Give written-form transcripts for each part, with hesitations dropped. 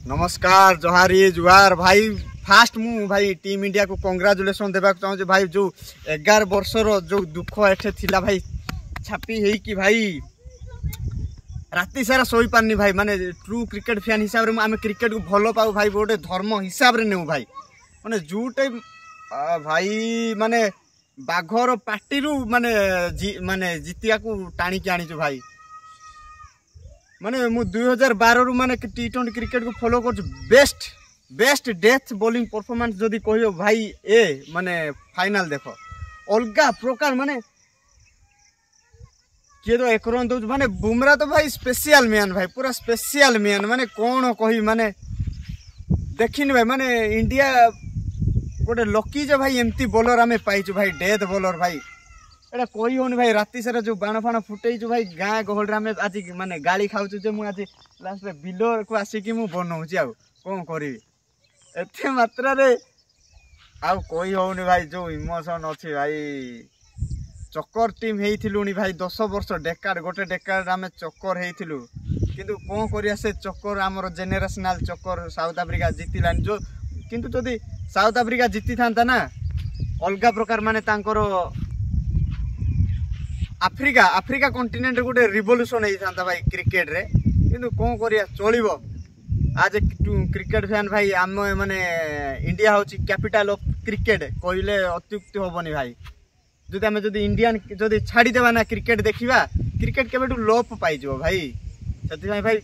नमस्कार जोहारी जुहार भाई फास्ट मु भाई टीम इंडिया को कंग्राचुलेसन देवा चाहूँ भाई जो 11 वर्षर जो दुख एठे थिला भाई छापी है कि भाई राति सारा सोई पारनी भाई माने ट्रू क्रिकेट फैन हिसाब रे आमे क्रिकेट को भलो पाऊ भाई गोटे धर्म हिसाब रे नेउ भाई माने जो टाइम भाई माने बाघर पार्टी रु माने जितिया को टाणी के आनी भाई माने मु 2012 रु माने टी20 क्रिकेट को फॉलो कर बेस्ट डेथ बॉलिंग परफॉर्मेंस जदि कहियो भाई ए माने फाइनल देखो अलगा प्रकार माने किए तो एक रन दो माने बुमरा तो भाई स्पेशल मैन भाई पूरा स्पेशल मैन माने कौन कही माने देखिन भाई माने इंडिया गोटे लकी जे भाई एमती बॉलर आमे पाइछु भाई डेथ बॉलर भाई एटा कही होनी भाई राति सारा जो बाण फाण फुटेइछु भाई गाँ गहल आमे आज माने गाड़ी खाउछु जे मु आज लास्ट रे बिलो को आसिकी मु बनौछि आ कोन करिवि एते मात्रा रे आ कही होनी भाई जो इमोशन अछि भाई चक्कर टीम हेइथिलुनी भाई 10 वर्ष डेकाड गोटे डेकाड आमे चक्कर हेइथिलु किंतु कोन करिया से चक्कर हमर जेनेरेशनल चक्कर साउथ अफ्रीका जितिलान जो किंतु जदि साउथ अफ्रीका जिति थांता ना अलगा प्रकार माने तांकर अफ्रीका कॉन्टिनेंट गोटे रिवोल्यूशन होता भाई क्रिकेट रे किंतु कौन करिया चलिबो आज क्रिकेट फैन भाई आम माने इंडिया होची कैपिटल ऑफ क्रिकेट कहले अत्युक्ति होबनी भाई जदि आमे जदि इंडियन जदि छाड़ी देबा ना क्रिकेट देखिबा क्रिकेट केबेटू लोप पाई जो भाई सेति भाई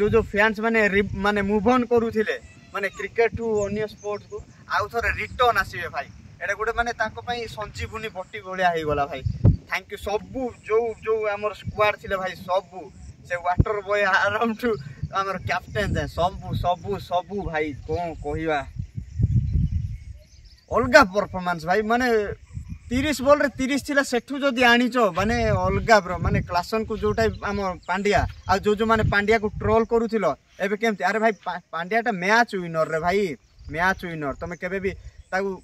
जो फैंस माने मूव ऑन करूथिले माने क्रिकेट टू अन्य स्पोर्ट्स को आउ थरे रिटर्न आसीबे भाई एटा गोटे माने ताको पई संजीवनी बटी भलिया हेइ गला भाई थैंक यू सबू जो आमर स्क्वाड थिले भाई सबू से वाटर बॉय आराम टू आमर कैप्टन जाय सबू भाई कोन कहिबा अलगा परफॉर्मेंस भाई माने 30 बॉल रे 30 थिला सेठू जदी आनिचो माने अलगा ब्रो माने क्लासन को जो टाइप आम पांड्या आ जो माने पांड्या को ट्रोल करूथिलो एबे केमति अरे भाई पांड्याटा मैच विनर रे भाई मैच विनर तमे केबे भी ताकू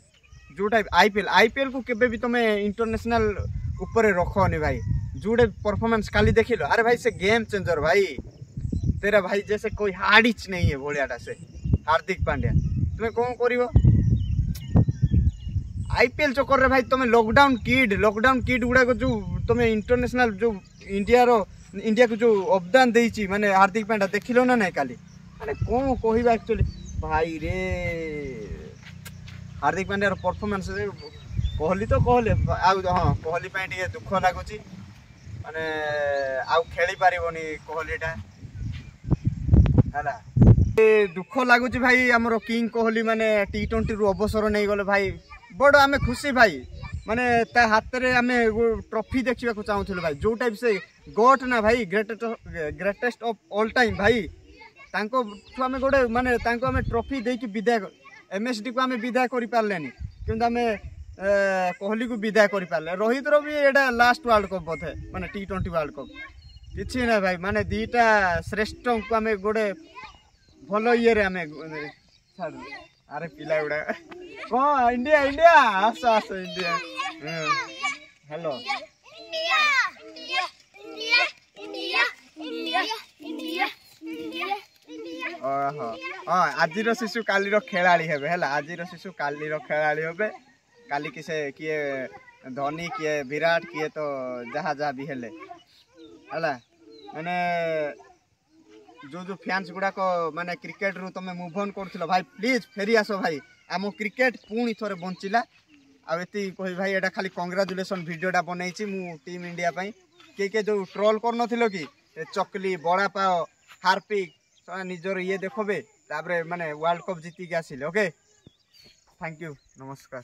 जो टाइप आईपीएल को केबे भी तमे इंटरनेशनल ऊपर रखोनी भाई जोड़े परफॉर्मेंस काली देखिलो अरे भाई से गेम चेंजर भाई तेरा भाई जैसे कोई हार्डिच नहीं है भोलियाटा से हार्दिक पांड्या तुम्हें कौन करिवो आईपीएल चक्कर रे भाई तुम लॉकडाउन किड गुड़ा को जो तुम इंटरनेशनल जो इंडिया को जो अवदान देइची माने हार्दिक पांड्या देखिलो ना नहीं काली माने कौन कहिबा एक्चुअली भाई रे हार्दिक पांड्या परफॉर्मेंस कहली तो कहले हाँ कहली टे दुख लगुच माने आउ खेली पारिबनी कहलीटा है दुख लगुच भाई आमर किंग कोहली माने टी20 रु अवसर नहीं गले भाई बड़ आमे खुशी भाई माने ता हाथ रे आमे ट्रॉफी देखिबा को चाहूथिलु भाई जो टाइप से गोट ना भाई ग्रेटेस्ट ऑफ ऑल टाइम भाई तांको आमे गोटे माने तांको आमे ट्रॉफी देकी विदाय एमएसडी को आमे विदाय करि पारलेनी किंतु आमे कोहली को विदाय कर पारे रोहित रो भी एटा लास्ट वर्ल्ड कप बोधे माने टी20 वर्ल्ड कप किछि ना भाई माने दीटा श्रेष्ठ को आमे गोटे भलो ये रे आमे छाड़ अरे पिला उडा को इंडिया आस इंडिया हेलो आज शिशु काली रो खेलाड़ी हेबे हला आज शिशु काली रो खेलाड़ी हेबे काली किसे किए धोनी किए विराट किए तो जहाँ भी हेले हला माने जो फैंस गुड़ा को माने क्रिकेट रु तमे मूव ऑन करथिलो भाई प्लीज फेरी आसो भाई आमो क्रिकेट पुणी थोरे बंचिला आ एती कहि भाई एटा खाली कंग्राचुलेसन वीडियोटा बनैछि मु टीम इंडिया पई के जो ट्रोल कर नथिलो कि चकली बड़ा पाओ हार्पिक निजर ये देखबे तापरे माने वर्ल्ड कप जीति के आसिले ओके थैंक यू नमस्कार।